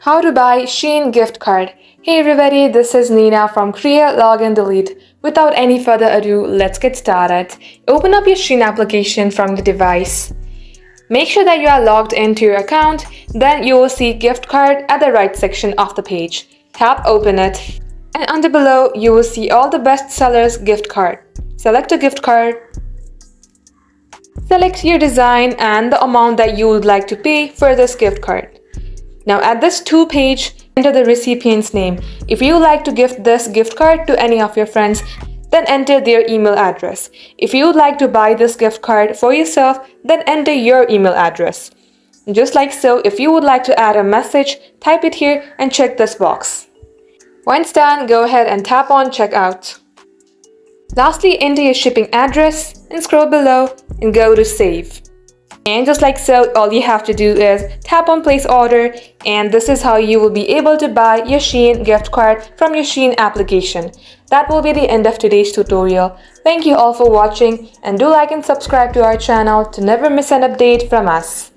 How to buy Shein gift card. Hey everybody, this is Nina from Create, Login, Delete. Without any further ado, let's get started. Open up your Shein application from the device. Make sure that you are logged into your account, then you will see gift card at the right section of the page. Tap open it. And under below, you will see all the best sellers gift card. Select a gift card. Select your design and the amount that you would like to pay for this gift card. Now at this to page, enter the recipient's name. If you would like to gift this gift card to any of your friends, then enter their email address. If you would like to buy this gift card for yourself, then enter your email address. Just like so, if you would like to add a message, type it here and check this box. Once done, go ahead and tap on checkout. Lastly, enter your shipping address and scroll below and go to save. And just like so, all you have to do is tap on place order, and this is how you will be able to buy your Shein gift card from your Shein application. That will be the end of today's tutorial. Thank you all for watching, and do like and subscribe to our channel to never miss an update from us.